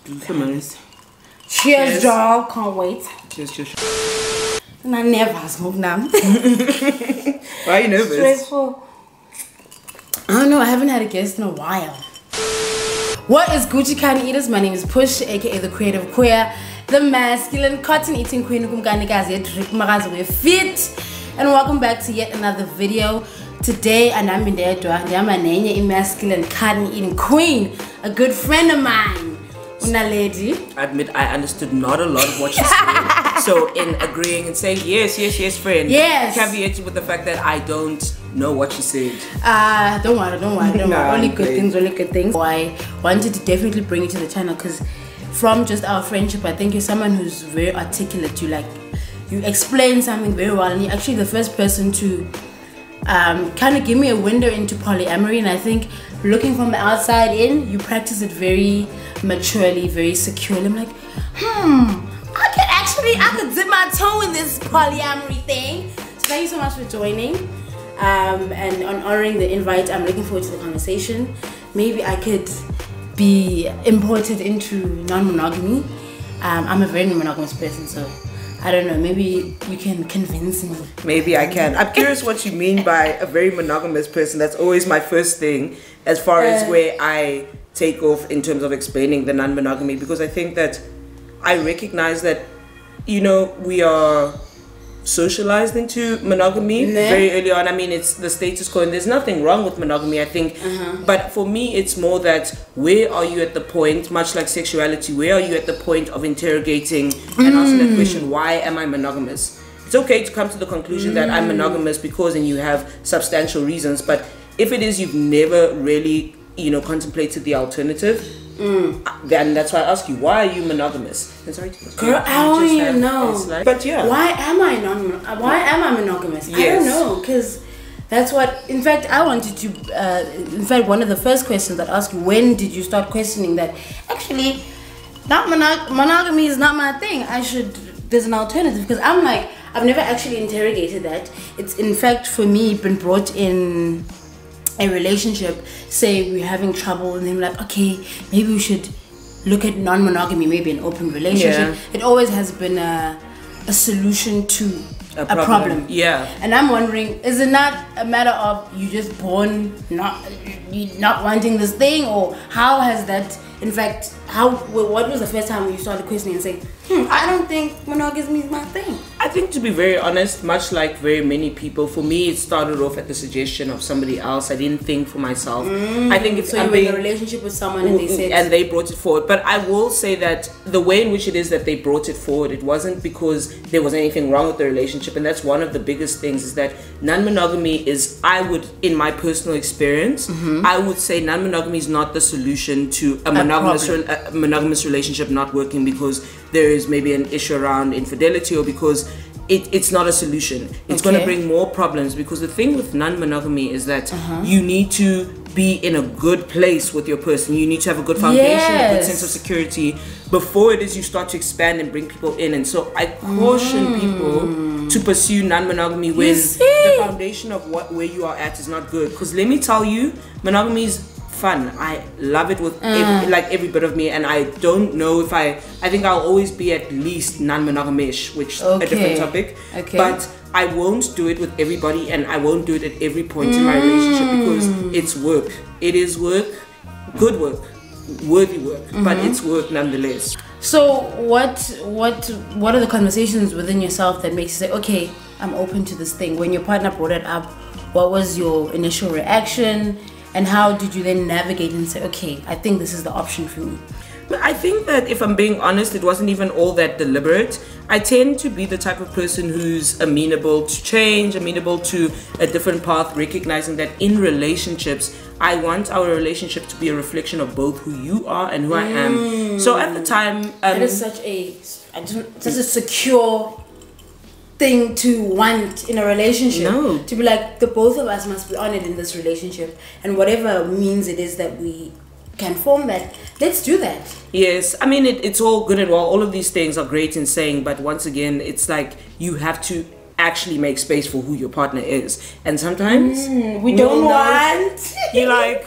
Cheers. Cheers, y'all. Can't wait. Cheers. And I never smoke now. Why are you nervous? Stressful. I don't know. I haven't had a guest in a while. What is Gucci Cotton Eaters? My name is Push, aka the creative queer, the masculine cotton eating queen, fit. And welcome back to yet another video. Today, I'm a masculine cotton eating queen, a good friend of mine, Naledi. I admit I understood not a lot of what she said. So in agreeing and saying yes, friend. Yes. Caveated with the fact that I don't know what she said. Don't worry. Nah, only good things. So I wanted to definitely bring you to the channel because from just our friendship, I think you're someone who's very articulate. You explain something very well, and you're actually the first person to kind of give me a window into polyamory. And I think looking from the outside in, you practice it very maturely, very securely. I'm like, I could dip my toe in this polyamory thing. So thank you so much for joining and on honoring the invite. I'm looking forward to the conversation. Maybe I could be imported into non-monogamy. I'm a very monogamous person, so I don't know, maybe you can convince me. Maybe I can. I'm curious what you mean by a very monogamous person. That's always my first thing as far as where I take off in terms of explaining the non-monogamy, because I think that I recognize that, you know, we are socialized into monogamy very early on. I mean, it's the status quo and there's nothing wrong with monogamy, I think. But for me, it's more that where are you at the point, much like sexuality, where are you at the point of interrogating and asking that question, why am I monogamous? It's okay to come to the conclusion that I'm monogamous because, and you have substantial reasons, but if it is you've never really, you know, contemplated the alternative, then that's why I ask you, why are you monogamous? And sorry to Girl, I don't even know. But yeah, why am I monogamous? Yes. I don't know, because that's what, in fact, I wanted to, in fact, one of the first questions that ask you, when did you start questioning that actually monogamy is not my thing, there's an alternative? Because I'm like, I've never actually interrogated that. It's in fact for me been brought in a relationship, say we're having trouble, and then we're like, okay, maybe we should look at non-monogamy, maybe an open relationship. It always has been a solution to a problem. Yeah. And I'm wondering, is it not a matter of you just born not wanting this thing, or how has that, in fact, what was the first time you started questioning and saying, I don't think monogamy is my thing? I think, to be very honest, much like very many people, for me it started off at the suggestion of somebody else. I didn't think for myself. I think if I'm in a relationship with someone and they brought it forward. But I will say that the way in which it is that they brought it forward, it wasn't because there was anything wrong with the relationship. And that's one of the biggest things, is that non-monogamy is, I would, in my personal experience, I would say non-monogamy is not the solution to a monogamous relationship not working, because there is maybe an issue around infidelity, or because it's not a solution. It's going to bring more problems, because the thing with non-monogamy is that you need to be in a good place with your person. You need to have a good foundation, a good sense of security before it is you start to expand and bring people in. And so I caution people to pursue non-monogamy when the foundation of where you are at is not good. Because let me tell you, monogamy is fun. I love it with every bit of me, and I don't know if I think I'll always be at least non-monogamish, which is a different topic. But I won't do it with everybody, and I won't do it at every point in my relationship, because it's work. It is work, good work, worthy work, but it's work nonetheless. So what are the conversations within yourself that makes you say, okay, I'm open to this thing? When your partner brought it up, what was your initial reaction? And how did you then navigate and say, okay, I think this is the option for me? I think that, if I'm being honest, it wasn't even all that deliberate. I tend to be the type of person who's amenable to change, amenable to a different path, recognizing that in relationships, I want our relationship to be a reflection of both who you are and who I am. So at the time... that is such a secure thing to want in a relationship. To be like, the both of us must be honored in this relationship, and whatever means it is that we can form that, let's do that. Yes, I mean, it's all good and well. All of these things are great in saying, but once again, it's like you have to actually make space for who your partner is, and sometimes we don't want. You're like,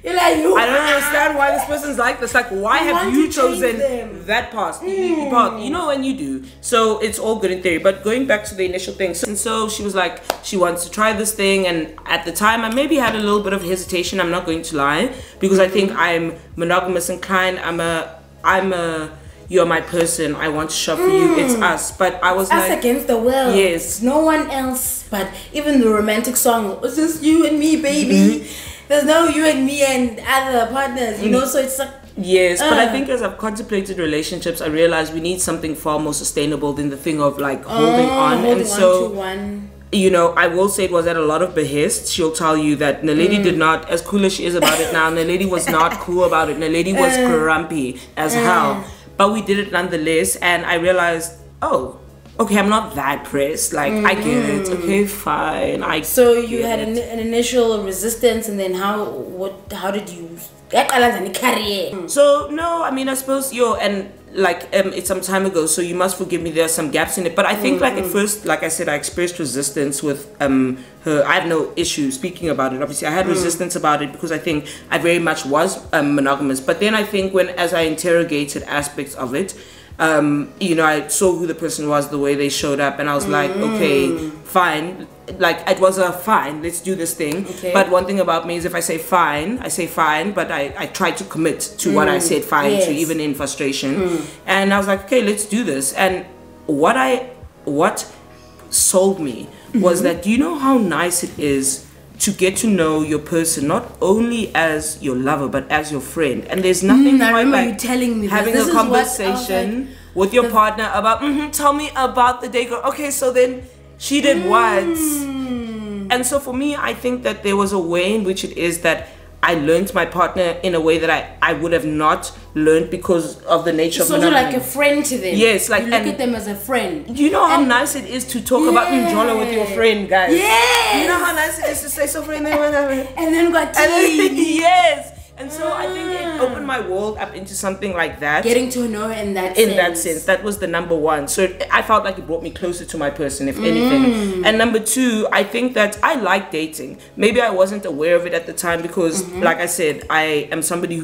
You're like, I don't understand why this person's like this. Like, why have you chosen that path? You know when you do. So it's all good in theory. But going back to the initial thing. And so she was like, she wants to try this thing. And at the time, I maybe had a little bit of hesitation. I'm not going to lie. Because I think I'm monogamous inclined. I'm a you're my person, I want to shop for you, it's us. But I was us against the world. Yes. No one else. But even the romantic song, it's just you and me, baby. There's no you and me and other partners, you know, so it's like... Yes, but I think as I've contemplated relationships, I realized we need something far more sustainable than the thing of like holding on. And so, to one. You know, I will say it was at a lot of behest. She'll tell you that Naledi did not, as cool as she is about it now, Naledi was not cool about it. Naledi was grumpy as hell. But we did it nonetheless, and I realized, oh, okay, I'm not that pressed. Like, I get it. Okay, fine. So you had an initial resistance, and then how did you... So, no, I mean, I suppose, and like, it's some time ago, so you must forgive me, there are some gaps in it. But I think, like, at first, like I said, I expressed resistance with her. I have no issue speaking about it. Obviously, I had resistance about it because I think I very much was monogamous. But then I think as I interrogated aspects of it, you know, I saw who the person was, the way they showed up, and I was like, okay, fine. Like, it was a fine, let's do this thing. Okay. But one thing about me is if I say fine, but I try to commit to what I said fine to, even in frustration. And I was like, okay, let's do this. And what sold me was that, do you know how nice it is to get to know your person not only as your lover but as your friend? And there's nothing quite like you telling me having a conversation with your partner about tell me about the day, girl. Okay, so then she did what? And so for me, I think that there was a way in which it is that I learned my partner in a way that I would have not learned because of the nature of monogamy. So you're like a friend to them. Yes, like, you look at them as a friend. You know how nice it is to talk about Njolo with your friend, guys. Yes. You know how nice it is to say so friend and then got tea. Yes. And so I think it opened my world up into something like that. Getting to know her in that sense. That was the number one. So I felt like it brought me closer to my person, if anything. And number two, I think that I like dating. Maybe I wasn't aware of it at the time because, like I said, I am somebody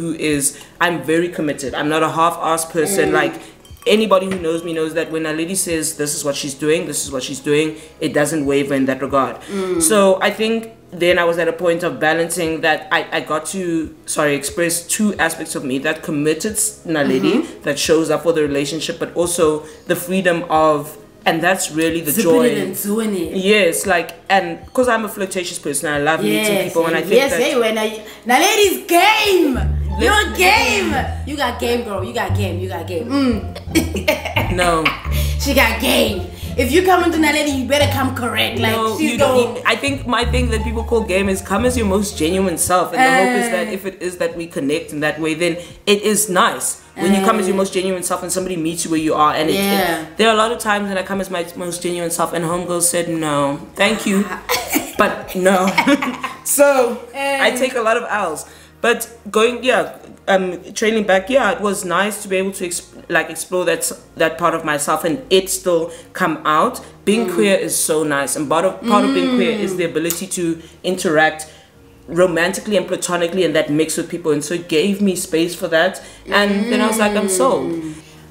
I'm very committed. I'm not a half-assed person. Like, anybody who knows me knows that when a lady says this is what she's doing, it doesn't waver in that regard. So I think then I was at a point of balancing that I got to express two aspects of me: that committed Naledi that shows up for the relationship, but also the freedom of, and that's really the joy. Yes, like, and because I'm a flirtatious person, I love meeting people, and I think Naledi's game. You're game. You got game, girl. You got game. No, she got game. If you come into Naledi, you better come correct. Like, no, you don't. I think my thing that people call game is come as your most genuine self, and the hope is that if it is that we connect in that way, then it is nice when you come as your most genuine self and somebody meets you where you are. And there are a lot of times when I come as my most genuine self and homegirls said no, thank you, but no. So I take a lot of L's. But trailing back, it was nice to be able to explore that part of myself and it still come out. Being queer is so nice, and part of being queer is the ability to interact romantically and platonically and that mix with people, and so it gave me space for that. And then I was like, I'm sold.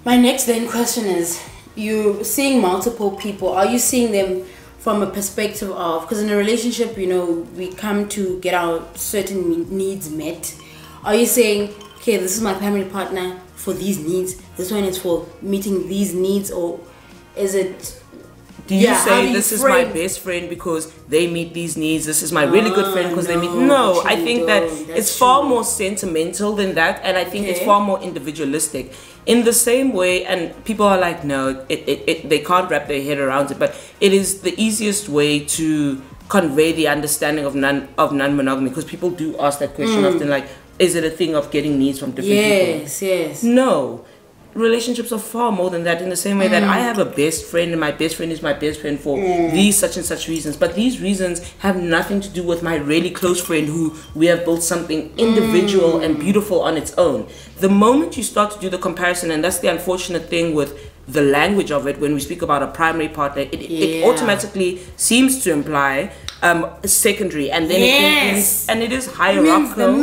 My next question is, you seeing multiple people, are you seeing them from a perspective of, because in a relationship, you know, we come to get our certain needs met. Are you saying, okay, this is my primary partner for these needs, this one is for meeting these needs, or is it... Do you say this is my best friend because they meet these needs, this is my really good friend because they meet... No, I think that it's far more sentimental than that, and I think it's far more individualistic. In the same way, and people are like, no, they can't wrap their head around it, but it is the easiest way to convey the understanding of non-monogamy, because people do ask that question often, like, is it a thing of getting needs from different people? Yes. No. Relationships are far more than that, in the same way that I have a best friend and my best friend is my best friend for these such and such reasons, but these reasons have nothing to do with my really close friend who we have built something individual and beautiful on its own. The moment you start to do the comparison, and that's the unfortunate thing with the language of it, when we speak about a primary partner, it automatically seems to imply secondary, and then it is hierarchical.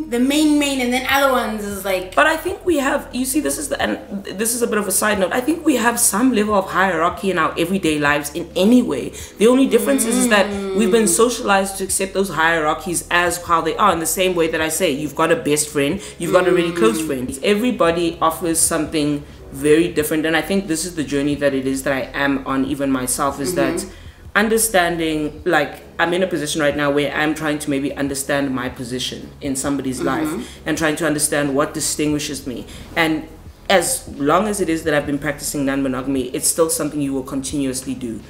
The main, and then other ones is like. But I think we have. You see, this is a bit of a side note. I think we have some level of hierarchy in our everyday lives in any way. The only difference is that we've been socialized to accept those hierarchies as how they are. In the same way that I say, you've got a best friend, you've got a really close friend. Everybody offers something very different, and I think this is the journey that it is that I am on, even myself, is that understanding, like, I'm in a position right now where I'm trying to maybe understand my position in somebody's life and trying to understand what distinguishes me. And as long as it is that I've been practicing non-monogamy, it's still something you will continuously do.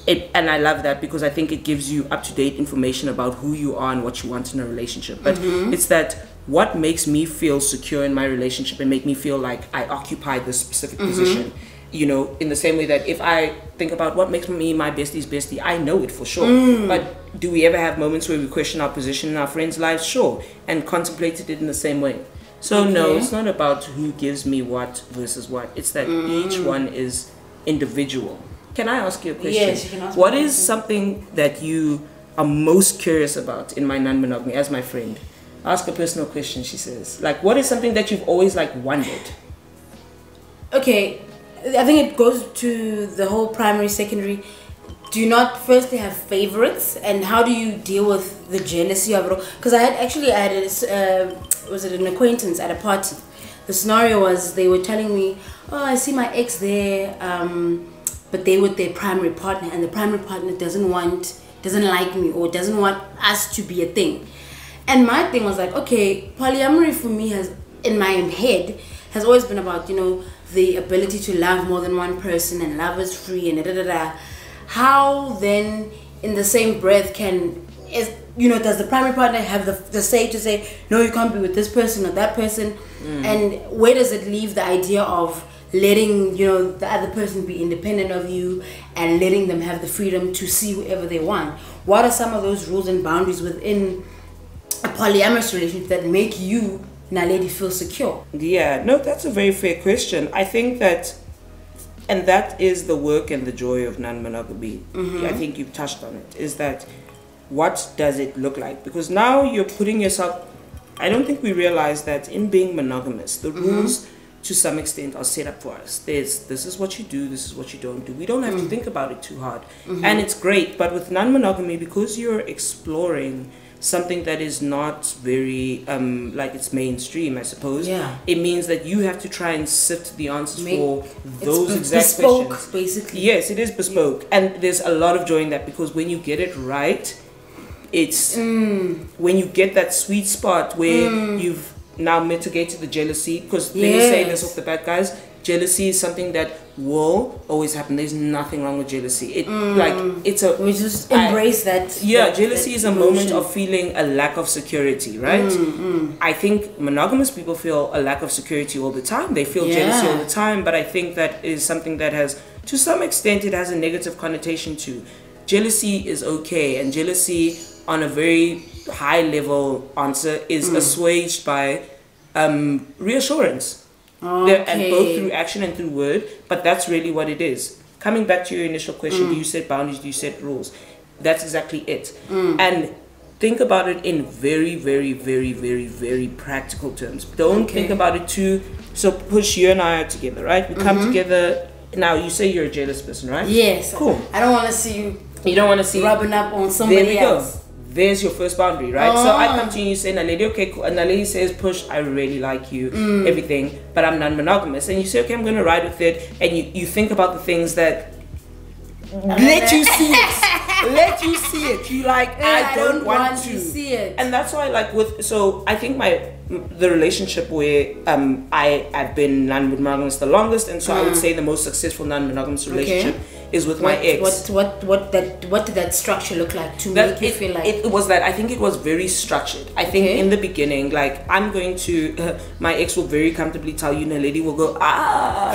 And I love that, because I think it gives you up-to-date information about who you are and what you want in a relationship. But it's that what makes me feel secure in my relationship and make me feel like I occupy this specific position. You know, in the same way that if I think about what makes me my bestie's bestie, I know it for sure. But do we ever have moments where we question our position in our friends' lives? Sure. And contemplated it in the same way. So no, it's not about who gives me what versus what. It's that each one is individual. Can I ask you a question? Yes, you can ask me. What is something that you are most curious about in my non-monogamy as my friend? Ask a personal question, she says. Like, what is something that you've always like wondered? Okay, I think it goes to the whole primary, secondary. Do you not firstly have favorites, and how do you deal with the jealousy of it all? Because I had was it an acquaintance at a party? The scenario was they were telling me, oh, I see my ex there, but they with their primary partner, and the primary partner doesn't like me, or doesn't want us to be a thing. And my thing was like, okay, polyamory for me in my head has always been about, you know, the ability to love more than one person, and love is free, and How then, in the same breath, does the primary partner have the say to say, no, you can't be with this person or that person? And where does it leave the idea of letting, you know, the other person be independent of you and letting them have the freedom to see whoever they want? What are some of those rules and boundaries within a polyamorous relationship that make you, Naledi, feel secure? Yeah, no, that's a very fair question. I think that, and that is the work and the joy of non-monogamy. I think you've touched on it, is that what does it look like? Because now you're putting yourself, I don't think we realize that in being monogamous, the rules to some extent are set up for us. This is what you do, this is what you don't do. We don't have to think about it too hard. And it's great, but with non-monogamy, because you're exploring something that is not very like it's mainstream, I suppose. It means that you have to try and sift the answers for those exact bespoke, questions. Basically. Yes, it is bespoke, and there's a lot of joy in that, because when you get it right, it's when you get that sweet spot where you've now mitigated the jealousy. Because let me say this off the bat, guys, jealousy is something that will always happen. There's nothing wrong with jealousy. We just embrace that. Yeah, jealousy is a moment of feeling a lack of security, right? I think monogamous people feel a lack of security all the time. They feel jealousy all the time, but I think that is something that has, to some extent, it has a negative connotation too. Jealousy is okay, and jealousy on a very high level answer is assuaged by reassurance. And both through action and through word, but that's really what it is. Coming back to your initial question, do you set boundaries, do you set rules? That's exactly it. And think about it in very, very, very, very, very practical terms. Don't think about it too. So Push, you and I are together, right? We come together. Now you say you're a jealous person, right? Yes. Cool. I don't want to see you. You don't want to see rubbing up on somebody else. Go. There's your first boundary, right? So I come to you and you say, Naledi, okay, cool. And Naledi says, Push, I really like you, everything, but I'm non-monogamous. And you say, okay, I'm going to ride with it. And you think about the things that let you see it. Let you see it. You like, I don't want to see it. And that's why, like, so I think the relationship where I've been non-monogamous the longest, and so I would say the most successful non-monogamous relationship is with my ex. What did that structure look like to make you feel like? It was that I think it was very structured. I think in the beginning, like, I'm going to my ex will very comfortably tell you, Naledi will go,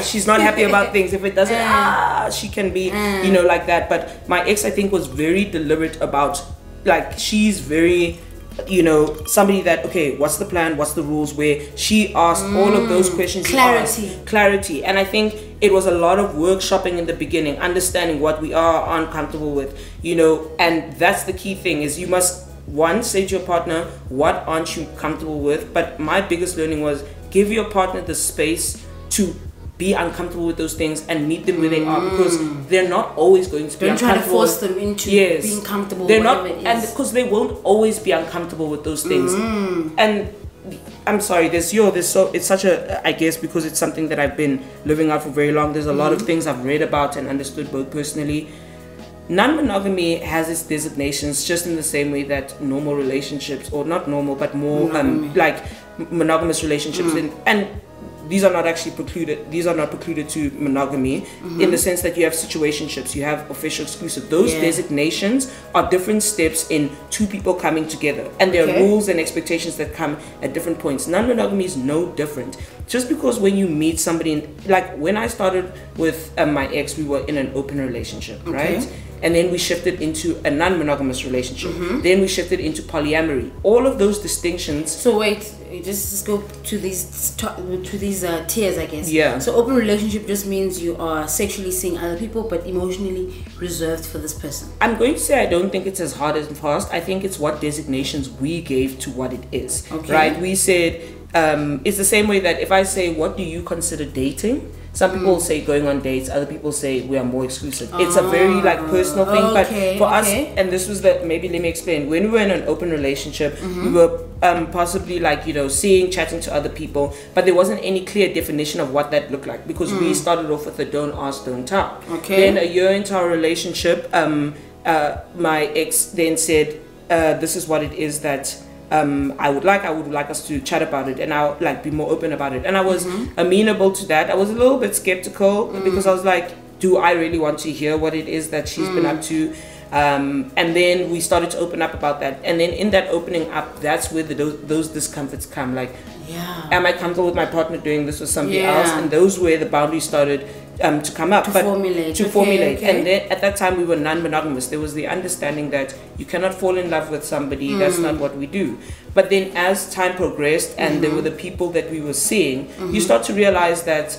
she's not happy about things. If it doesn't, she can be, you know, like that. But my ex, I think, was very deliberate about, like, she's very somebody that, okay, what's the plan, what's the rules, where she asked all of those questions. Clarity. And I think it was a lot of workshopping in the beginning, understanding what we aren't comfortable with, and that's the key thing, is you must, one, say to your partner, what aren't you comfortable with? But my biggest learning was, give your partner the space to be uncomfortable with those things and meet them where they are, because they're not always going to be uncomfortable. Don't try to force them into being comfortable. They're not, and because they won't always be uncomfortable with those things. And I'm sorry, it's such a, I guess because it's something that I've been living out for very long, there's a lot of things I've read about and understood both personally. Non-monogamy has its designations just in the same way that normal relationships, or not normal, but more like monogamous relationships, and these are not precluded to monogamy, in the sense that you have situationships, you have official, exclusive. Those designations are different steps in two people coming together, and there are rules and expectations that come at different points. Non-monogamy is no different. Just because when you meet somebody, like when I started with my ex, we were in an open relationship, right? And then we shifted into a non-monogamous relationship. Then we shifted into polyamory. All of those distinctions. So wait, just go to these tiers, I guess. Yeah. So open relationship just means you are sexually seeing other people, but emotionally reserved for this person. I'm going to say I don't think it's as hard and fast. I think it's what designations we gave to what it is. Right? We said it's the same way that if I say, what do you consider dating? Some people say going on dates, other people say we are more exclusive. It's a very personal thing, but for us, and this was maybe let me explain. When we were in an open relationship, we were possibly seeing, chatting to other people, but there wasn't any clear definition of what that looked like, because we started off with a don't ask, don't tell. Then a year into our relationship, my ex then said, this is what it is that I would like us to chat about it, and I'll be more open about it. And I was amenable to that. I was a little bit skeptical because I was like, do I really want to hear what it is that she's been up to? And then we started to open up about that. And then in that opening up, that's where those discomforts come. Am I comfortable with my partner doing this with somebody else? And those were the boundaries started to come up, to formulate. And then at that time we were non-monogamous. There was the understanding that you cannot fall in love with somebody. That's not what we do. But then as time progressed and there were the people that we were seeing, you start to realize that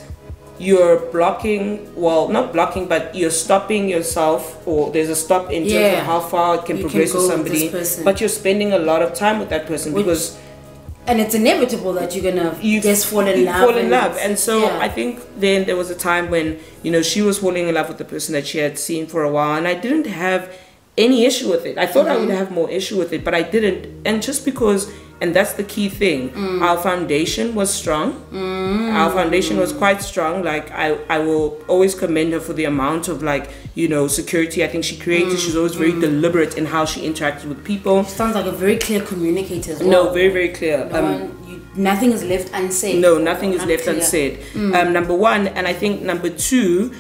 you're not blocking, but you're stopping yourself, or there's a stop in terms of how far it can progress with somebody, but you're spending a lot of time with that person, and it's inevitable that you're gonna just fall in love. And so I think then there was a time when she was falling in love with the person that she had seen for a while, and I didn't have any issue with it. I thought I would have more issue with it, but I didn't. And just because, and that's the key thing, our foundation was strong. Our foundation was quite strong. I will always commend her for the amount of security I think she created. She's always very deliberate in how she interacted with people. She sounds like a very clear communicator as well. No, very, very clear. Nothing is left unsaid. No, nothing is left unsaid. Number one, and I think number two,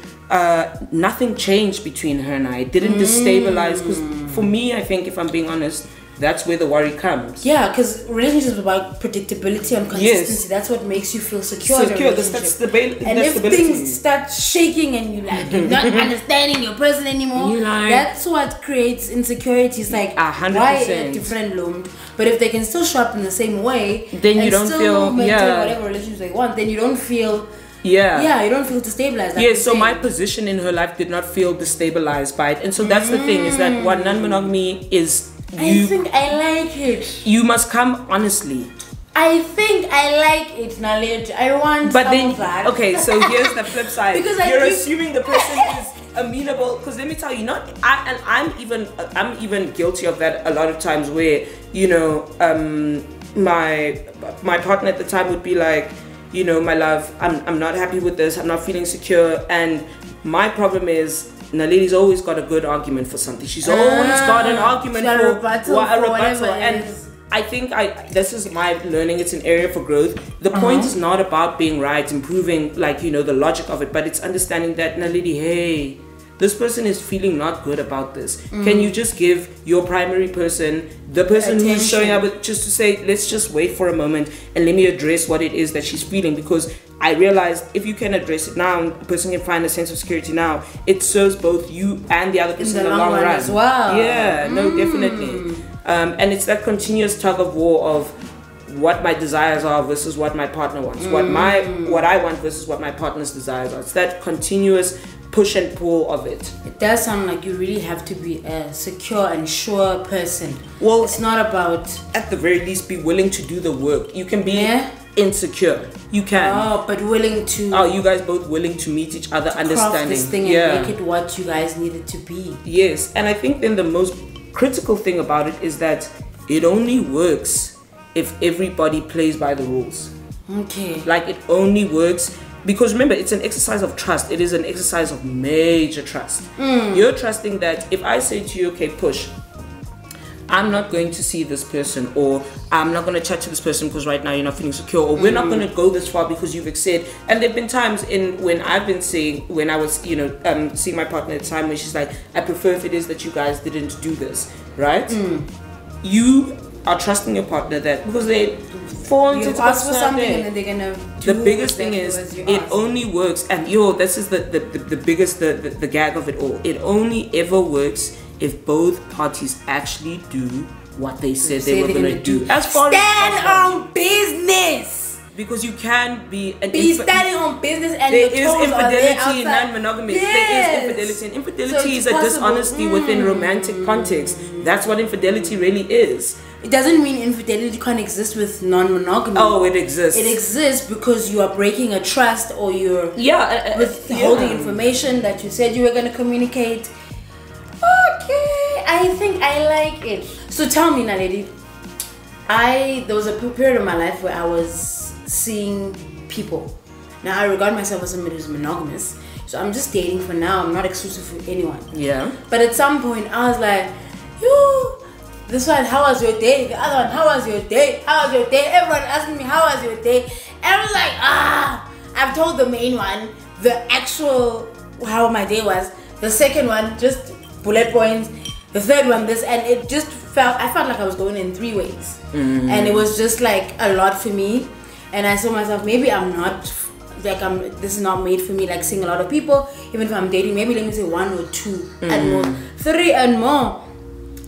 nothing changed between her and I. It didn't destabilize, because for me, I think, if I'm being honest, that's where the worry comes. Yeah, because relationships are about predictability and consistency. That's what makes you feel secure. That's and if things start shaking and you're not understanding your person anymore, that's what creates insecurity. It's 100%. Why a different loom? But if they can still show up in the same way, then you don't feel maintain whatever relationship they want, then you don't feel. You don't feel destabilized. So my position in her life did not feel destabilized by it, and so that's the thing, is that what non-monogamy is. I think I like it. You must come honestly. I think I like it, Naledi. I want that. Okay, so here's the flip side. Because you're assuming the person is amenable. Because let me tell you, I'm even guilty of that a lot of times, where my partner at the time would be like, my love, I'm not happy with this. I'm not feeling secure, and my problem is, Naledi's always got a good argument for something. She's always got an argument for a rebuttal. And I think this is my learning. It's an area for growth. The point is not about being right and proving the logic of it, but it's understanding that, Naledi, hey, this person is feeling not good about this. Can you just give your primary person, the person who's showing up, just to say, let's just wait for a moment and let me address what it is that she's feeling, because I realized if you can address it now, the person can find a sense of security now. It serves both you and the other person in the long run as well. Yeah, no, definitely. And it's that continuous tug of war of what my desires are versus what my partner wants, what I want versus what my partner's desires are. It's that continuous push and pull of it. It does sound like you really have to be a secure and sure person. Well, it's not about, at the very least, be willing to do the work. You can be insecure. You can. Oh, but willing to. Oh, you guys both willing to meet each other, understanding this thing and make it what you guys need it to be. Yes, and I think then the most critical thing about it is that it only works if everybody plays by the rules. Okay. Like, it only works because, remember, it's an exercise of trust. It is an exercise of major trust. You're trusting that if I say to you, okay, Push, I'm not going to see this person, or I'm not going to chat to this person because right now you're not feeling secure, or we're not going to go this far because you've said. And there've been times when I've been saying, when I was, seeing my partner at the time, where she's like, I prefer if it is that you guys didn't do this, right? You are trusting your partner that because they fall into ask for something and then they're gonna do the biggest thing is it only works, and this is the biggest the gag of it all. It only ever works if both parties actually do what they said they were gonna do. As far stand on business. Because you can be standing on business, and there is infidelity in non-monogamous. There is infidelity, and infidelity is a dishonesty within romantic context. That's what infidelity really is. It doesn't mean infidelity can't exist with non-monogamy. Oh, it exists. It exists because you are breaking a trust, or you're withholding information that you said you were going to communicate. Okay, I think I like it. So tell me, Naledi, there was a period of my life where I was seeing people. Now I regard myself as somebody who's monogamous, so I'm just dating for now. I'm not exclusive with anyone. Yeah. But at some point I was like, this one, how was your day? The other one, how was your day? How was your day? Everyone asking me, how was your day? And I was like, I've told the main one the actual how my day was. The second one, just bullet points. The third one, this, and it just I felt like I was going in 3 ways. And it was just like a lot for me. And I saw myself, maybe I'm not, this is not made for me, like seeing a lot of people. Even if I'm dating, maybe let me say 1 or 2 and more, 3 and more.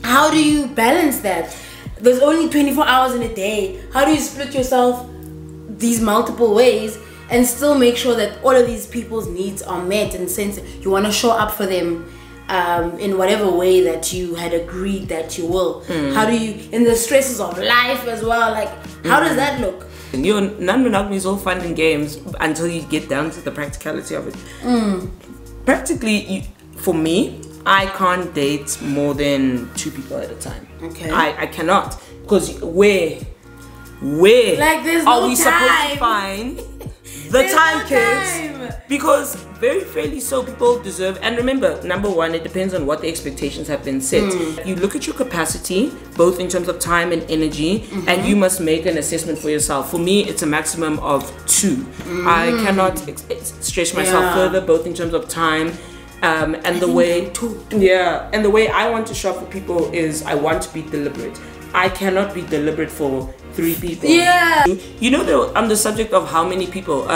How do you balance that? There's only 24 hours in a day. How do you split yourself these multiple ways and still make sure that all of these people's needs are met, in the sense that you want to show up for them in whatever way that you had agreed that you will? How do you, in the stresses of life as well, like how does that look? Non-monogamy is all fun and games until you get down to the practicality of it. Practically, for me, I can't date more than 2 people at a time. Okay. I cannot, because where like there's are no we time. supposed to find the time, kids? Because very fairly so, people deserve. And remember, number one, it depends on what the expectations have been set. You look at your capacity, both in terms of time and energy, and you must make an assessment for yourself. For me, it's a maximum of 2. I cannot stretch myself further, both in terms of time. And the way and the way I want to shop for people is I want to be deliberate. I cannot be deliberate for 3 people. On the subject of how many people,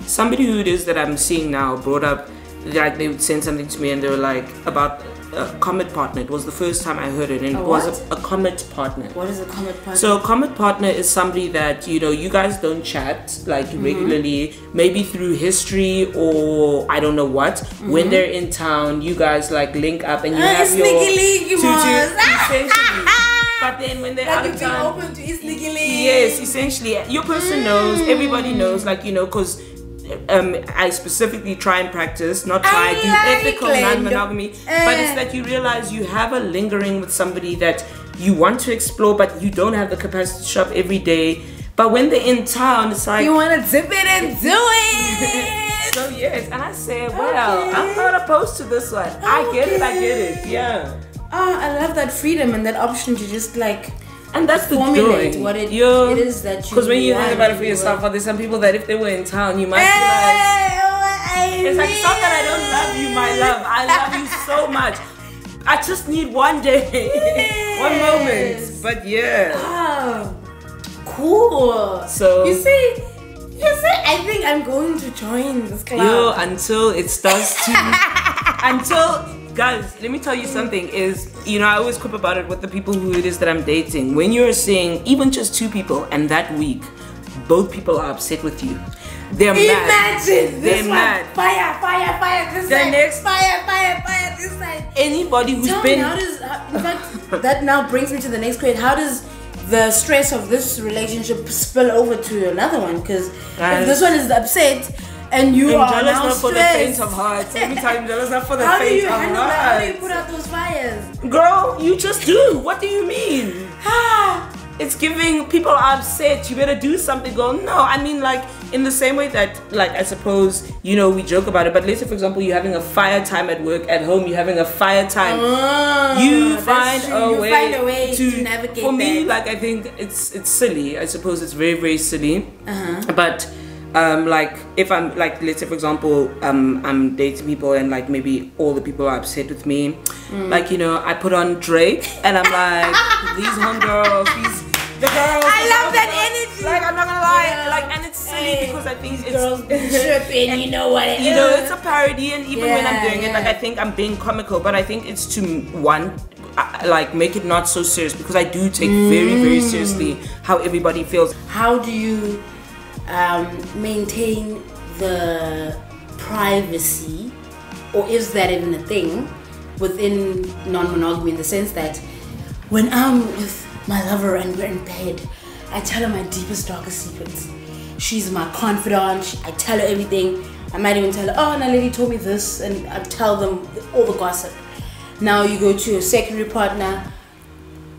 somebody who it is that I'm seeing now brought up, like they would send something to me and they were like about a comet partner. It was the first time I heard it, and it was a comet partner. What is a comet partner? So a comet partner is somebody that you guys don't chat like regularly, maybe through history or I don't know what. When they're in town, you guys like link up and you have your essentially. But then when they're out of town, open to yes, essentially your person knows, everybody knows, because I specifically try and practice, not try to do ethical non-monogamy, but it's that you realize you have a lingering with somebody that you want to explore, but you don't have the capacity to shop every day. But when they're in town, it's like you want to zip it and do it. So yes, and I said, well, I'm not opposed to this one. I get it, yeah. I love that freedom and that option to just like. And that's the formulate joy. What it is that you. Because when you think about it for yourself, there's some people that if they were in town, you might be like, it's like, it's not that I don't love you, my love. I love you so much. I just need one day, one moment. But yeah. Oh, cool. So you see, I think I'm going to join this club. Until it starts to, until guys, let me tell you something. Is, you know, I always quip about it with the people who it is that I'm dating. When you're seeing even just 2 people, and that week, both people are upset with you. They're mad. Imagine this They're one. mad. Fire this The side. next- Fire this side. Anybody who's Tell been me, in fact, that now brings me to the next question. How does the stress of this relationship spill over to another one? Because if this one is upset and you are jealous now not stressed, for the faint of heart. Let me tell you, jealous not for the how do faint you of handle that? How do you heart. put out those fires? Girl, you just do. What do you mean? It's giving, people are upset, you better do something. Go, no, I mean, like, in the same way that, like, I suppose, you know, we joke about it, but let's say, for example, you're having a fire time at work, at home you're having a fire time. You find a way to navigate. For me, like, I think it's silly. I suppose it's very, very silly. But like, if I'm, like, let's say, for example, I'm dating people and, like, maybe all the people are upset with me, like, you know, I put on Drake and I'm like, these homegirls, the girls. I love that energy. Like, I'm not gonna lie, like, and it's silly because I think it's girls tripping. You know what it is. You know, it's a parody, and even when I'm doing it, like, yeah. I think I'm being comical, but I think it's to like, make it not so serious, because I do take very, very seriously how everybody feels. How do you maintain the privacy, or is that even a thing within non-monogamy, in the sense that when I'm with my lover and we're in bed, I tell her my deepest, darkest secrets. She's my confidant. I tell her everything. I might even tell her, oh, Naledi told me this, and I tell them all the gossip. Now you go to your secondary partner.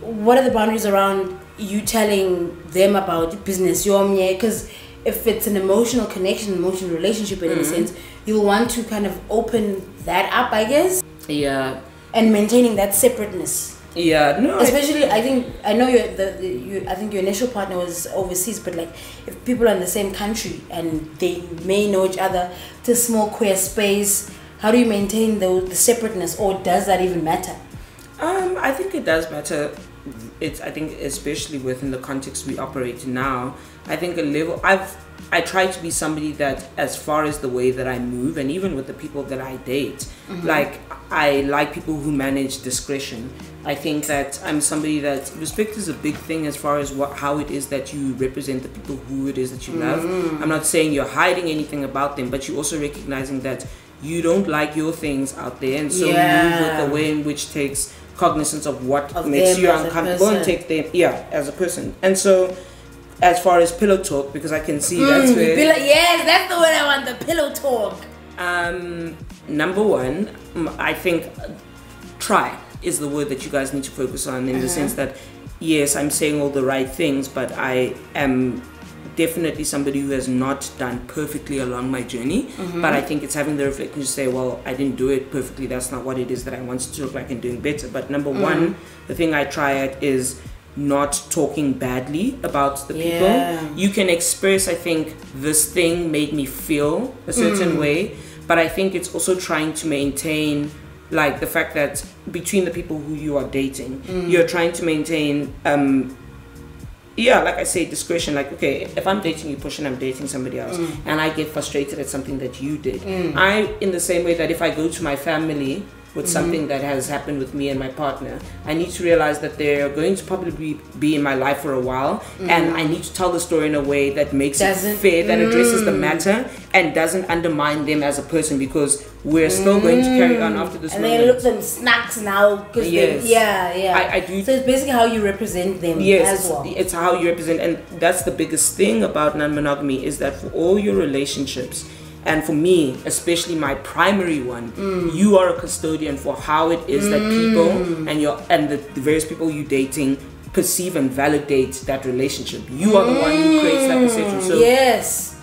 What are the boundaries around you telling them about business? Because if it's an emotional connection, emotional relationship in a sense, you'll want to kind of open that up, I guess. Yeah. And maintaining that separateness. Yeah, no. Especially, I think, I know I think your initial partner was overseas, but like, if people are in the same country and they may know each other, it's a small queer space. How do you maintain the separateness, or does that even matter? I think it does matter. I think especially within the context we operate in now, I think I try to be somebody that, as far as the way that I move, and even with the people that I date, like, I like people who manage discretion. I think that I'm somebody that respect is a big thing as far as how it is that you represent the people who it is that you love. I'm not saying you're hiding anything about them, but you're also recognizing that you don't like your things out there, and so you move with the way in which takes cognizance of what makes you uncomfortable and take them as a person. And so, as far as pillow talk, because I can see that's where yes, that's the word I want, the pillow talk. Number one, I think try is the word that you guys need to focus on, in the sense that, yes, I'm saying all the right things, but I am definitely somebody who has not done perfectly along my journey, but I think it's having the reflection to say, well, I didn't do it perfectly, that's not what it is that I wanted to look like, and doing better. But number one, the thing I try at is not talking badly about the people. You can express, I think, this thing made me feel a certain way, but I think it's also trying to maintain, like, the fact that between the people who you are dating, you're trying to maintain like I say, discretion. Like, okay, if I'm dating you, Push, and I'm dating somebody else, and I get frustrated at something that you did, in the same way that if I go to my family with something that has happened with me and my partner, I need to realize that they're going to probably be in my life for a while, and I need to tell the story in a way that makes it fair, that addresses the matter and doesn't undermine them as a person, because we're still going to carry on after this moment. And they look some snacks now, because I do. So it's basically how you represent them as well. It's how you represent, and that's the biggest thing about non-monogamy, is that for all your relationships, and for me, especially my primary one, you are a custodian for how it is that people and the various people you're dating perceive and validate that relationship. You are the one who creates that perception. So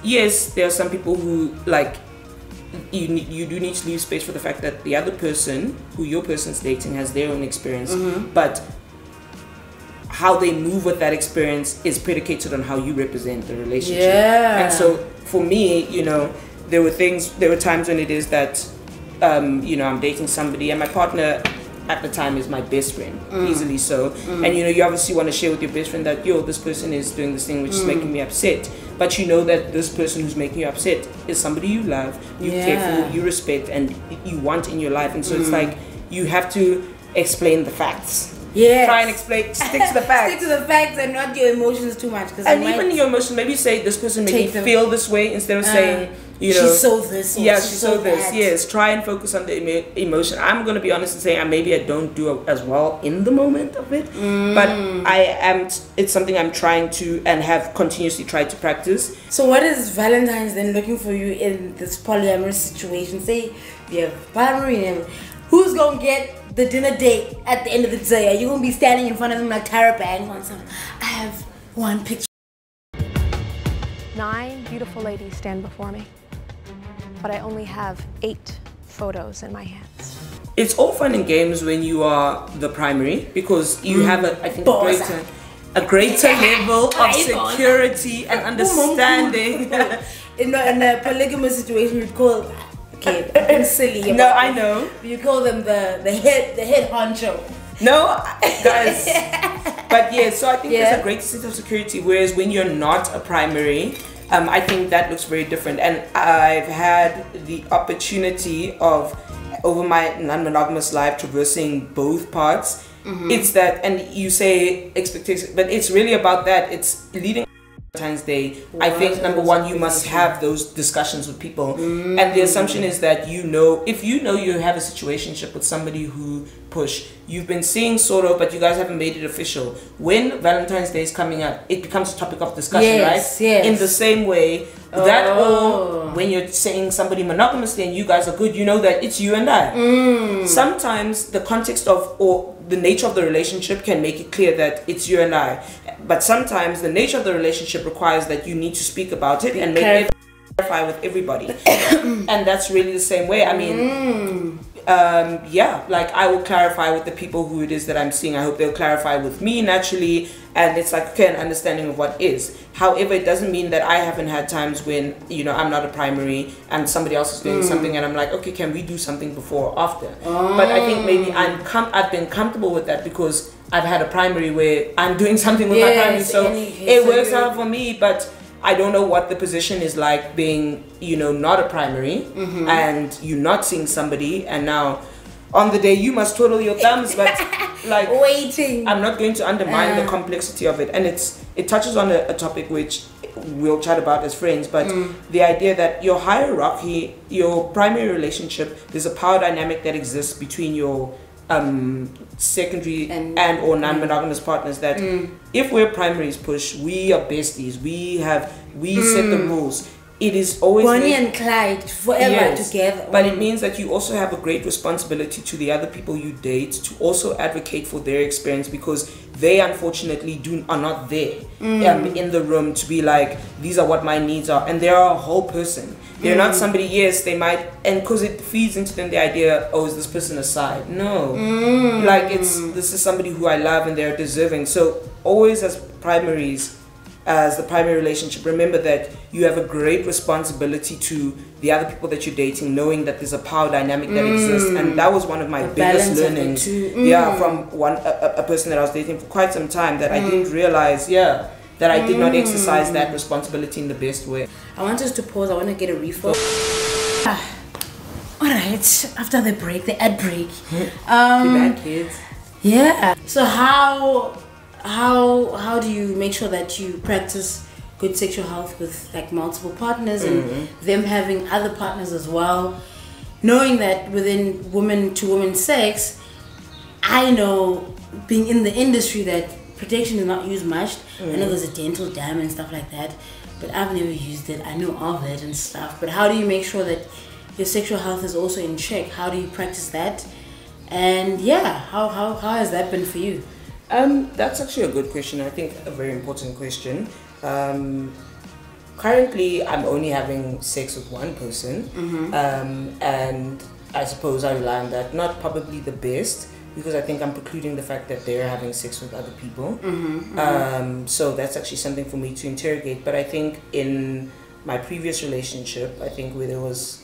yes, there are some people who, like, you do need to leave space for the fact that the other person who your person's dating has their own experience, but how they move with that experience is predicated on how you represent the relationship. And so for me, you know, there were times when it is that, you know, I'm dating somebody and my partner at the time is my best friend, easily so. And, you know, you obviously want to share with your best friend that, yo, this person is doing this thing which is making me upset. But you know that this person who's making you upset is somebody you love, you care for, you respect, and you want in your life. And so it's like, you have to explain the facts. Yeah. Try and explain, stick to the facts. Stick to the facts and not your emotions too much. And even your emotions, maybe say this person made me feel this way instead of saying, you know, she's so this. Yeah, she's so this. Yes, try and focus on the emotion. I'm going to be honest and say maybe I don't do as well in the moment of it, but it's something I'm trying to and have continuously tried to practice. So what is Valentine's then looking for you in this polyamorous situation? Say you have polyamory and who's going to get the dinner date at the end of the day? Are you going to be standing in front of them like Tara Banks on some? I have one picture. 9 beautiful ladies stand before me, but I only have 8 photos in my hands. It's all fun and games when you are the primary because you have a greater level of security and understanding. In a polygamous situation, you'd call I'm silly. No, I know. You call them the head honcho. No, guys. But yeah, so I think there's a great sense of security. Whereas when you're not a primary, I think that looks very different. And I've had the opportunity of, over my non-monogamous life, traversing both parts. It's that, and you say expectations, but it's really about that. It's leading Valentine's Day. I think number one, you must have those discussions with people, and the assumption is that if you know you have a situationship with somebody who you've been seeing sort of, but you guys haven't made it official. When Valentine's Day is coming up, it becomes a topic of discussion, right? Yes. In the same way that, or when you're saying somebody monogamously and you guys are good, you know that it's you and I. Sometimes the context of or the nature of the relationship can make it clear that it's you and I, but sometimes the nature of the relationship requires that you need to speak about it and make it clarify with everybody. And that's really the same way. I mean, like I will clarify with the people who it is that I'm seeing. I hope they'll clarify with me naturally, and it's like an understanding of what is. However, it doesn't mean that I haven't had times when I'm not a primary and somebody else is doing something and I'm like, okay, can we do something before or after? But I think maybe I've been comfortable with that because I've had a primary where I'm doing something with my primary, so it works out for me. But I don't know what the position is like being, not a primary and you're not seeing somebody, and now on the day you must twiddle your thumbs, but like waiting. I'm not going to undermine the complexity of it, and it touches on a topic which we'll chat about as friends, but the idea that your hierarchy, your primary relationship, there's a power dynamic that exists between your secondary and or non-monogamous partners, that if we're primaries push, we are besties, we set the rules. It is always Bonnie and Clyde forever together. But it means that you also have a great responsibility to the other people you date to also advocate for their experience, because they unfortunately are not there in the room to be like, these are what my needs are, and they are a whole person. They're not somebody, yes, they might, and because it feeds into them the idea, oh, is this person aside? No. Like, this is somebody who I love and they're deserving. So always as primaries, as the primary relationship, remember that you have a great responsibility to the other people that you're dating, knowing that there's a power dynamic that exists. And that was one of my biggest learnings from a person that I was dating for quite some time, that I didn't realize that I did not exercise that responsibility in the best way. I want us to pause. I want to get a refill. Alright, after the break, the ad break. Be back, kids. Yeah. So how do you make sure that you practice good sexual health with like multiple partners and them having other partners as well, knowing that within woman to woman sex, I know being in the industry that protection is not used much. I know there's a dental dam and stuff like that, but I've never used it. I know of it and stuff, but how do you make sure that your sexual health is also in check? How do you practice that? And how has that been for you? That's actually a good question. I think a very important question. Currently, I'm only having sex with one person, and I suppose I rely on that. Not probably the best, because I think I'm precluding the fact that they're having sex with other people. So that's actually something for me to interrogate. But I think in my previous relationship, I think where there was,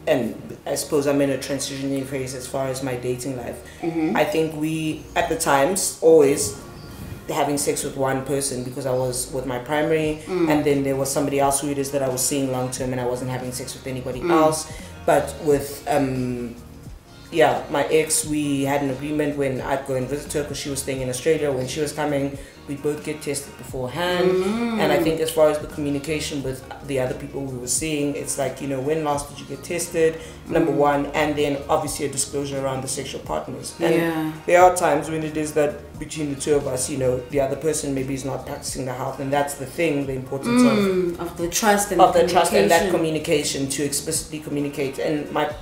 and I suppose I'm in a transitioning phase as far as my dating life. I think we, at the times, always having sex with one person, because I was with my primary, and then there was somebody else who it is that I was seeing long term, and I wasn't having sex with anybody else. But with yeah, my ex, we had an agreement when I'd go and visit her because she was staying in Australia. When she was coming, we both get tested beforehand. And I think as far as the communication with the other people we were seeing, it's like, you know, when last did you get tested, number one, and then obviously a disclosure around the sexual partners. And there are times when it is that between the two of us, you know, the other person maybe is not practicing the health, and that's the thing, the importance of the trust and that communication, to explicitly communicate. And my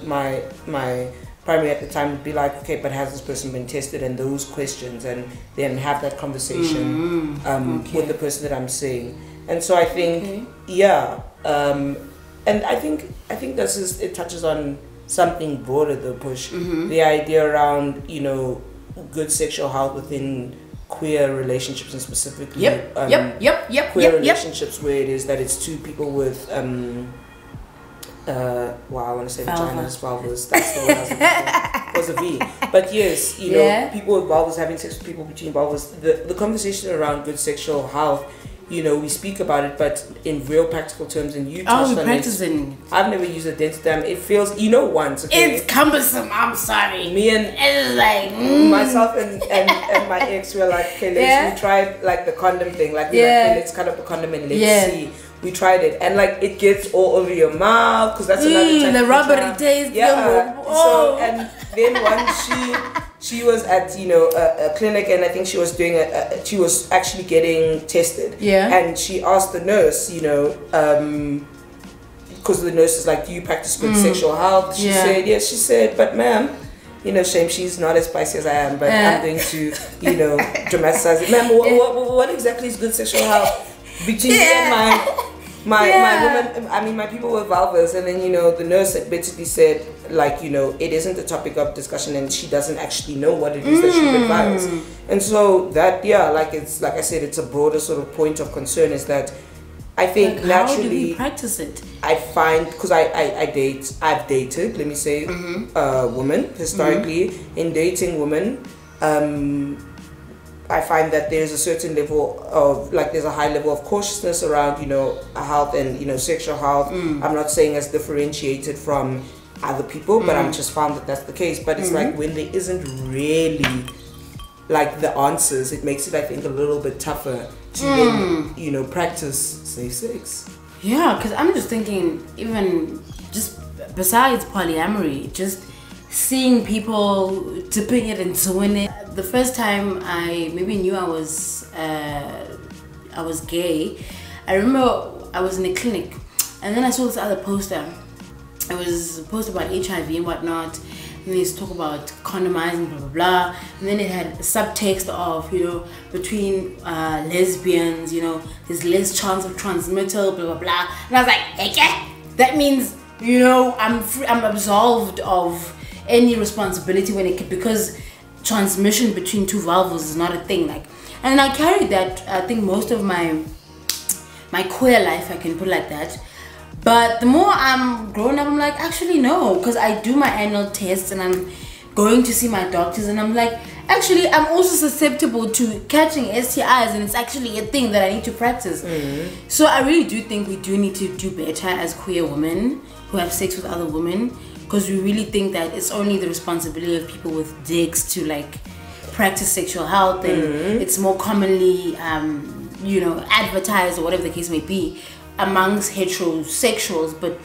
primary at the time would be like, okay, but has this person been tested, and those questions, and then have that conversation with the person that I'm seeing. And so I think and I think this is, it touches on something broader though, Push, the idea around, you know, good sexual health within queer relationships, and specifically queer relationships where it is that it's two people with I want to say vaginas, vulvas, that's the word I was looking for. Was a V. But yes, you know, people with vulvas having sex with people between vulvas, the conversation around good sexual health, you know, we speak about it, but in real practical terms, and you touched on it. I've never used a dental dam. It feels, you know, once, okay? It's cumbersome, I'm sorry. Me and it's like myself and my ex were like, okay, we tried like the condom thing, like let's cut up the condom and let's see. We tried it, and like it gets all over your mouth, because that's another type the rubbery taste. So, and then once she was at, you know, a clinic, and I think she was doing she was actually getting tested. And she asked the nurse, you know, because the nurse is like, do you practice good sexual health? She said yes. She said, but ma'am, you know, shame, she's not as spicy as I am, but I'm going to, you know, dramatize it. Ma'am, what exactly is good sexual health? Between me and my woman, I mean my people with vulvas, and then, you know, the nurse basically said, like, you know, it isn't a topic of discussion, and she doesn't actually know what it is that she would advise. And so that, like, it's like I said, it's a broader sort of point of concern, is that I think like, naturally, how do we practice it? I find, because I've dated, let me say, women historically. In dating women, I find that there's a certain level of, like, there's a high level of cautiousness around, you know, health and, you know, sexual health. I'm not saying as differentiated from other people, but I'm just found that that's the case. But it's like when there isn't really like the answers, it makes it, I think, a little bit tougher to then, you know, practice safe sex. Yeah, because I'm just thinking, even just besides polyamory, just seeing people dipping it and doing it. The first time I maybe knew I was gay, I remember I was in a clinic, and then I saw this other poster. It was a poster about HIV and whatnot, and they used to talk about condomizing, blah blah blah, and then it had a subtext of, you know, between lesbians, you know, there's less chance of transmittal, blah blah blah, and I was like, okay, that means, you know, I'm absolved of any responsibility when it, because transmission between two vulvas is not a thing. Like, and I carried that, I think, most of my queer life, I can put it like that. But the more I'm growing up, I'm like, actually no, because I do my annual tests and I'm going to see my doctors, and I'm like, actually I'm also susceptible to catching STIs, and it's actually a thing that I need to practice. So I really do think we do need to do better as queer women who have sex with other women, because we really think that it's only the responsibility of people with dicks to like practice sexual health, and it's more commonly you know, advertised, or whatever the case may be, amongst heterosexuals. But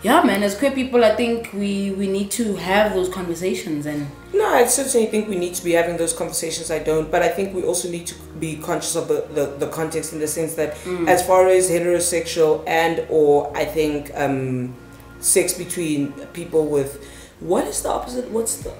yeah, man, as queer people, I think we need to have those conversations. And no, I certainly think we need to be having those conversations. I don't, but I think we also need to be conscious of the context, in the sense that as far as heterosexual and or I think sex between people with, what is the opposite? What's the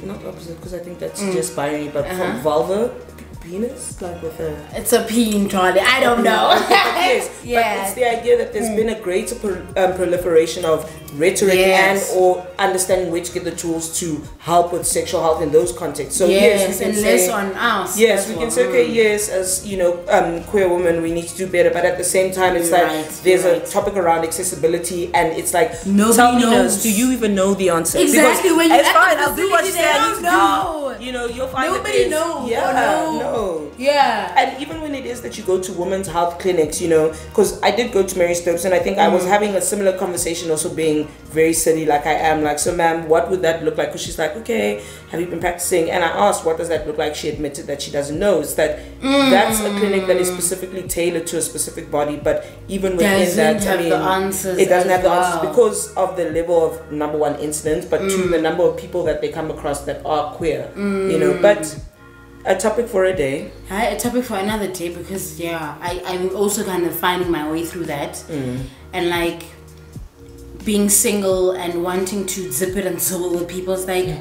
not opposite, because I think that's just binary, but from vulva, penis, like with a, it's a peen, Charlie, I don't know. Yes, but it's the idea that there's been a greater proliferation of rhetoric and or understanding where to get the tools to help with sexual health in those contexts. So yes, we can say less on us. Yes, we can say, okay, yes, as you know, queer women, we need to do better, but at the same time, it's like there's a topic around accessibility, and it's like, nobody knows. Do you even know the answer? Exactly. Because when you I'll do what you say I need to know. do. You know, you'll find nobody knows. No. Yeah. And even when it is that you go to women's health clinics, you know, because I did go to Mary Stopes, and I think I was having a similar conversation, also being being very silly like I am, like, so ma'am, what would that look like? Because she's like, okay, have you been practicing? And I asked, what does that look like? She admitted that she doesn't know. It's that that's a clinic that is specifically tailored to a specific body, but even within that, I mean, it doesn't have the answers because of the level of, number one, incidents, but two, the number of people that they come across that are queer, you know. But a topic for a day. A topic for another day, because I'm also kind of finding my way through that, and like being single and wanting to zip it and zibble with people. It's like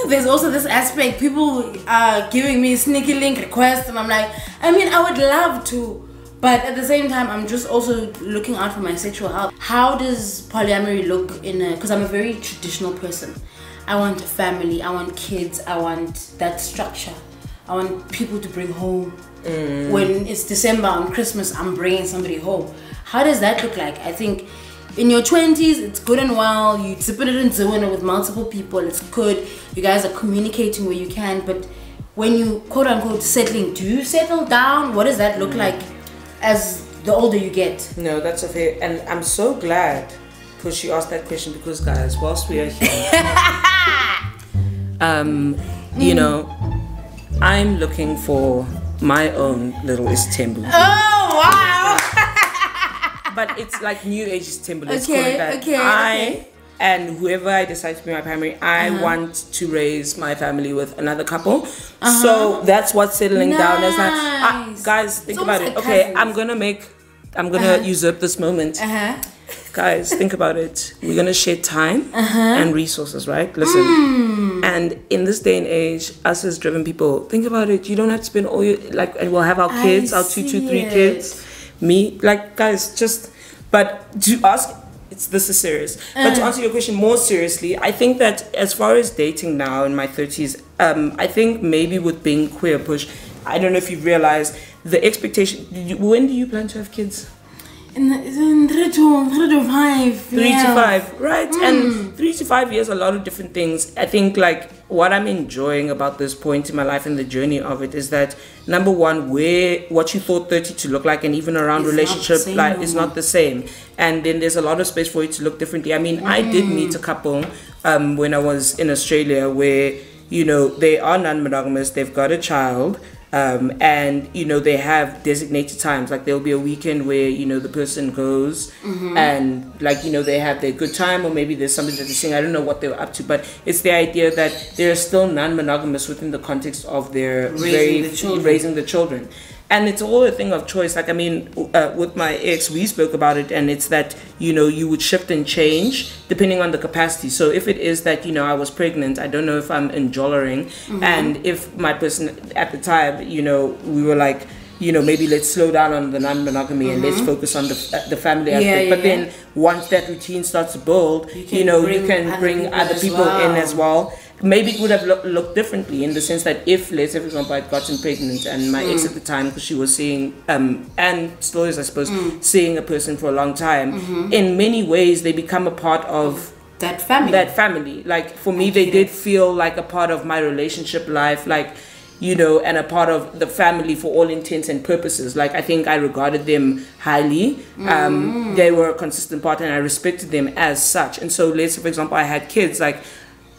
there's also this aspect, people are giving me sneaky link requests, and I'm like, I mean, I would love to, but at the same time I'm just also looking out for my sexual health. How does polyamory look in a, because I'm a very traditional person. I want a family, I want kids, I want that structure. I want people to bring home. When it's December, on Christmas, I'm bringing somebody home. How does that look like? I think in your 20s, it's good and well. You zip it and doing it with multiple people. It's good. You guys are communicating where you can. But when you, quote unquote, settling, do you settle down? What does that look like as the older you get? No, that's a fair, and I'm so glad because she asked that question, because guys, whilst we are here, you know, I'm looking for my own little Istembu. Oh wow! But it's like new age Istembu. Let's call it that. And whoever I decide to be my primary, I want to raise my family with another couple. So that's what's settling down. It's like, guys, think about it. Okay, I'm gonna usurp this moment. Guys, think about it. We're gonna share time and resources, right? Listen, and in this day and age, us as driven people, think about it. You don't have to spend all your, like, and we'll have our kids, our 2, 3 kids. Me, like, guys, just, but to ask, this is serious. But to answer your question more seriously, I think that as far as dating now in my 30s, I think maybe with being queer push, I don't know if you've realized the expectation. When do you plan to have kids? In 3 to 5. 3 to 5, right? And 3 to 5 years, a lot of different things. I think, like, what I'm enjoying about this point in my life and the journey of it is that, number one, what you thought 30 to look like, and even around relationship life, is not the same. And then there's a lot of space for it to look differently. I mean, I did meet a couple when I was in Australia where, you know, they are non-monogamous, they've got a child, and, you know, they have designated times. Like, there'll be a weekend where, you know, the person goes and, like, you know, they have their good time, or maybe there's something that they're saying. I don't know what they were up to, but it's the idea that they're still non-monogamous within the context of their raising the children. And it's all a thing of choice. Like, I mean, with my ex, we spoke about it, and it's that, you know, you would shift and change depending on the capacity. So if it is that, you know, I was pregnant, I don't know if I'm enjoying, and if my person at the time, you know, we were like, you know, maybe let's slow down on the non-monogamy and let's focus on the family aspect. But then once that routine starts to build, you can bring other people in as well. Maybe it would have looked differently, in the sense that if, let's say, for example, I'd gotten pregnant and my ex at the time, because she was seeing, and still is, I suppose, seeing a person for a long time, in many ways they become a part of that family. Like, for me, they did feel like a part of my relationship life, like, you know, and a part of the family for all intents and purposes. Like, I think I regarded them highly. They were a consistent part, and I respected them as such. And so, let's say, for example, I had kids, like,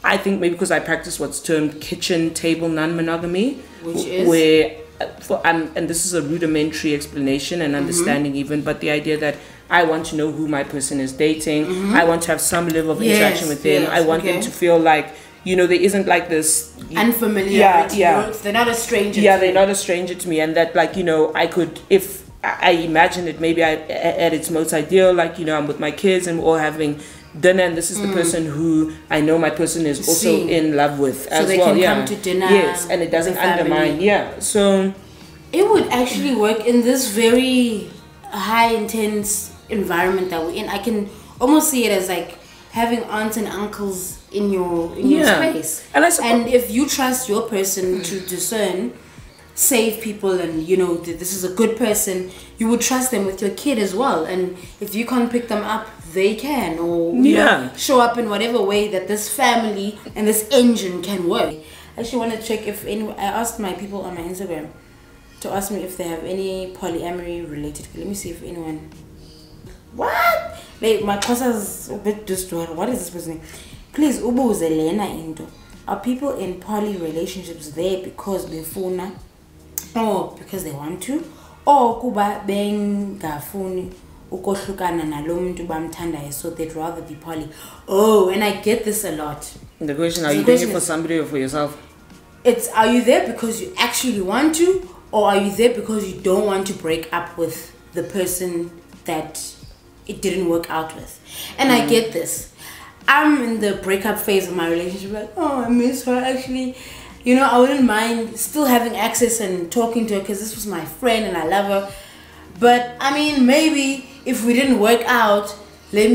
I think maybe because I practice what's termed kitchen table non-monogamy, which is where, and this is a rudimentary explanation and understanding even, but the idea that I want to know who my person is dating, I want to have some level of interaction with them, I want them to feel like, you know, there isn't like this unfamiliarity. They're not a stranger. They're not a stranger to me, and that, like, you know, I could, if I imagine it maybe at its most ideal, like, you know, I'm with my kids and we're all having dinner, and this is the person who I know my person is also in love with as well. So they can come to dinner. Yes, and it doesn't undermine. So it would actually work in this very high intense environment that we're in. I can almost see it as like having aunts and uncles in your space. And if you trust your person to discern safe people, and you know this is a good person, you would trust them with your kid as well. And if you can't pick them up, they can, or you know, show up in whatever way that this family and this engine can work. I actually want to check if I asked my people on my Instagram to ask me if they have any polyamory related. Let me see if anyone. What? Like, my is a bit distorted. What is this person? Please, ubuze lena into. Are people in poly relationships there because befuna, or because they want to, or kuba bengafuni ukohlukana nalo muntu bamthandayo, so they'd rather be poly? Oh, and I get this a lot. The question: are you doing it for somebody or for yourself? It's, are you there because you actually want to, or are you there because you don't want to break up with the person that it didn't work out with? And I get this. I'm in the breakup phase of my relationship, like, oh, I miss her. Actually, you know, I wouldn't mind still having access and talking to her because this was my friend and I love her. But I mean, maybe if we didn't work out, let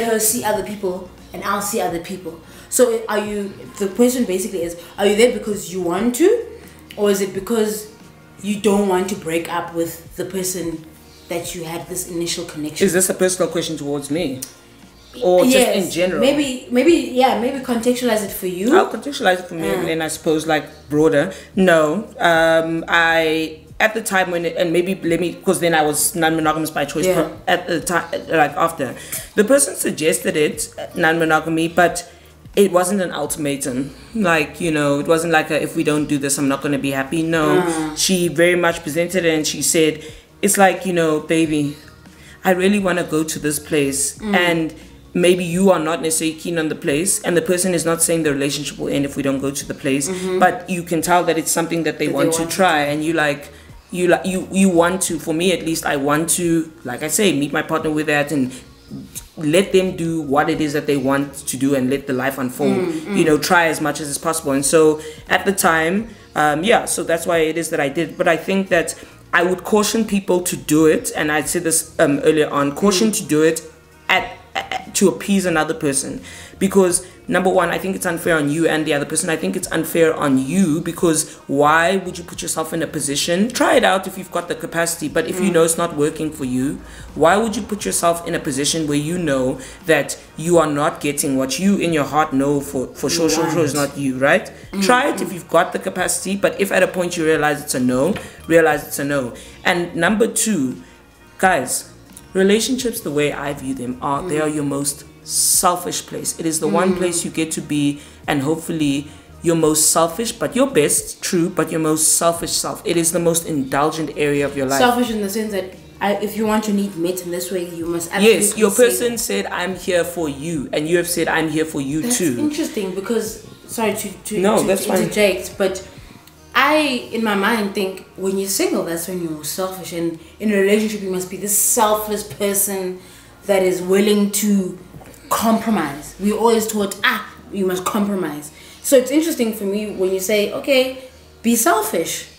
her see other people and I'll see other people. So are you, the question basically is, are you there because you want to, or is it because you don't want to break up with the person that you had this initial connection? Is this a personal question towards me? Or just in general? Maybe contextualize it for you. I'll contextualize it for me, and then I suppose like broader. No, I at the time when it, and maybe let me, because then I was non-monogamous by choice. At the time, like after, the person suggested it, non-monogamy, but it wasn't an ultimatum. Like, you know, it wasn't like if we don't do this, I'm not going to be happy. No, she very much presented it, and she said, it's like, you know, baby, I really want to go to this place, and maybe you are not necessarily keen on the place, and the person is not saying the relationship will end if we don't go to the place, but you can tell that it's something that they want to try, and you want to, for me at least, I want to, like I say, meet my partner with that and let them do what it is that they want to do and let the life unfold, you know, try as much as is possible. And so at the time, so that's why it is that I did. But I think that I would caution people to do it, and I said this earlier on, caution to do it to appease another person, because number one, I think it's unfair on you and the other person. I think it's unfair on you, because why would you put yourself in a position, try it out if you've got the capacity, but if you know it's not working for you, why would you put yourself in a position where you know that you are not getting what you in your heart know for sure is not you, right? Try it if you've got the capacity, but if at a point you realize it's a no, realize it's a no. And number two, guys, relationships, the way I view them, are they are your most selfish place. It is the one place you get to be, and hopefully your most selfish, but your best, true, but your most selfish self. It is the most indulgent area of your life. Selfish in the sense that if you want your need met in this way, you must absolutely. Yes, your person said, I'm here for you, and you have said, I'm here for you too. That's interesting, because, sorry to interject, but I, in my mind, think when you're single, that's when you're selfish. And in a relationship, you must be this selfless person that is willing to compromise. We always taught, you must compromise. So it's interesting for me when you say, okay, be selfish.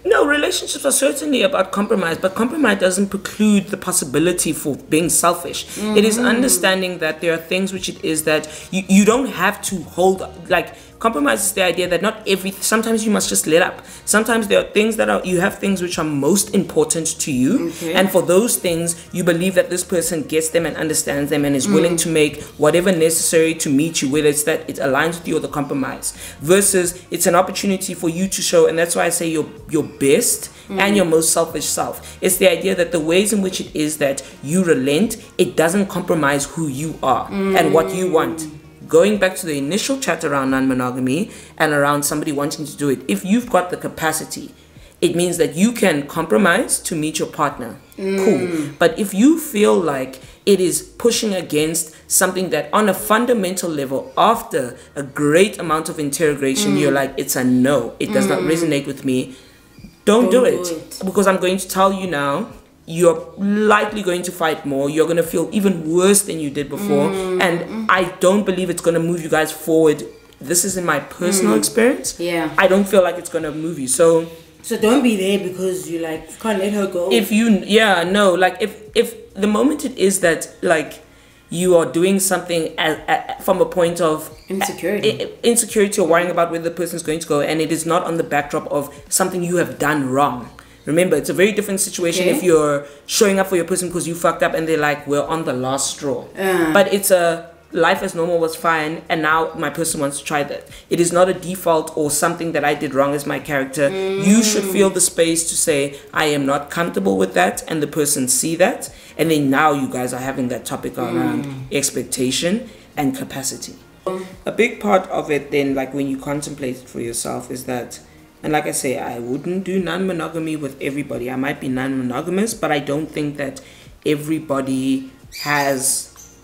No, relationships are certainly about compromise, but compromise doesn't preclude the possibility for being selfish. It is understanding that there are things which it is that you don't have to hold, like, compromise is the idea that not sometimes you must just let up. Sometimes there are things that you have things which are most important to you, and for those things you believe that this person gets them and understands them and is willing to make whatever necessary to meet you, whether it's that it aligns with you or the compromise, versus it's an opportunity for you to show, and that's why I say your best and your most selfish self. It's the idea that the ways in which it is that you relent, it doesn't compromise who you are and what you want. Going back to the initial chat around non-monogamy and around somebody wanting to do it, if you've got the capacity, it means that you can compromise to meet your partner. Cool. But if you feel like it is pushing against something that on a fundamental level, after a great amount of interrogation, you're like, it's a no, it does not resonate with me, don't do it. Because I'm going to tell you now, you're likely going to fight more. You're going to feel even worse than you did before. And I don't believe it's going to move you guys forward. This is in my personal experience. Yeah. I don't feel like it's going to move you. So don't be there because you like can't let her go. If you, like if the moment it is that like you are doing something from a point of insecurity or worrying about where the person's going to go, and it is not on the backdrop of something you have done wrong. Remember, it's a very different situation if you're showing up for your person because you fucked up and they're like, we're on the last straw. But it's life as normal was fine, and now my person wants to try that. It is not a default or something that I did wrong as my character. You should feel the space to say, I am not comfortable with that, and the person see that. And then now you guys are having that topic around expectation and capacity. A big part of it then, like when you contemplate it for yourself, is that, and like I say, I wouldn't do non-monogamy with everybody. I might be non-monogamous, but I don't think that everybody has,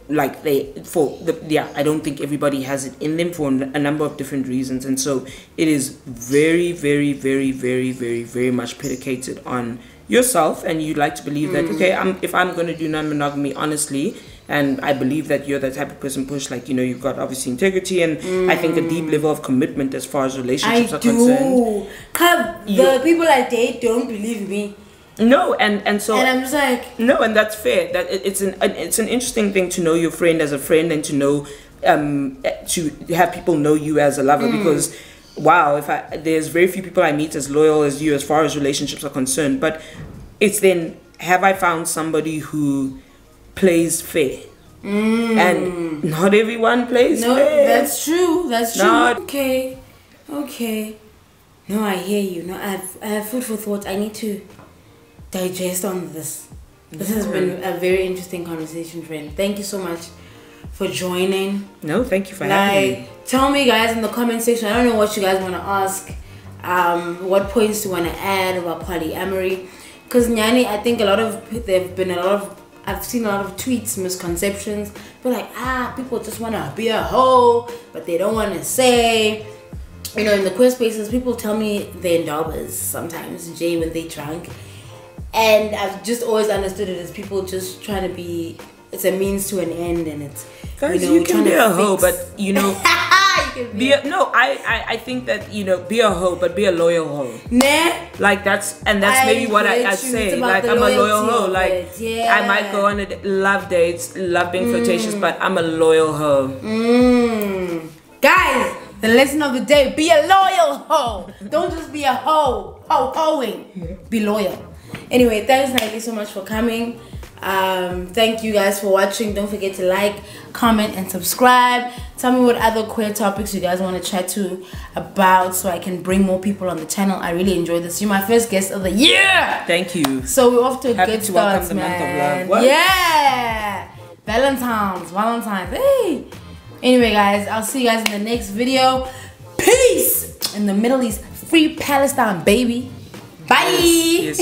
like, I don't think everybody has it in them for a number of different reasons. And so it is very, very, very, very, very, very much predicated on yourself, and you'd like to believe that, okay, if I'm going to do non-monogamy honestly, and I believe that you're the type of person, Push, like, you know, you've got obviously integrity and I think a deep level of commitment as far as relationships are concerned. The people I date don't believe me. No, and so, and I'm just like, no, and that's fair. That it's an interesting thing to know your friend as a friend, and to know to have people know you as a lover, because wow, there's very few people I meet as loyal as you as far as relationships are concerned. But it's then, have I found somebody who plays fair? And not everyone plays fair. That's true. That's true. Okay. No, I hear you. No, I have food for thought. I need to digest on this. This has been a very interesting conversation, friend. Thank you so much for joining. No, thank you for having me. Tell me, guys, in the comment section. I don't know what you guys want to ask. What points do you want to add about polyamory? Because Nyani, I think I've seen a lot of tweets, misconceptions. But like, people just want to be a hoe, but they don't want to say. You know, in the queer spaces, people tell me they're endowers sometimes, Jay, when they drunk. And I've just always understood it as people just trying to be, it's a means to an end, and it's, guys, you can be a hoe, but you know, I think that, you know, be a hoe, but be a loyal hoe. Nah. Like that's maybe what I'd say. Like, I'm a loyal hoe. Like, yeah. I might go on love dates, love being flirtatious, but I'm a loyal hoe. Guys, the lesson of the day: be a loyal hoe. Don't just be a hoe. Hoeing. Be loyal. Anyway, thanks Naledi so much for coming. Thank you guys for watching. Don't forget to like, comment, and subscribe. Tell me what other queer topics you guys want to chat to about, so I can bring more people on the channel. I really enjoyed this. You're my first guest of the year. Thank you. So we're off to a Happy good to start, welcome the man. month of love. What? Yeah, Valentine's. Hey. Anyway, guys, I'll see you guys in the next video. Peace in the Middle East. Free Palestine, baby. Bye. Yes.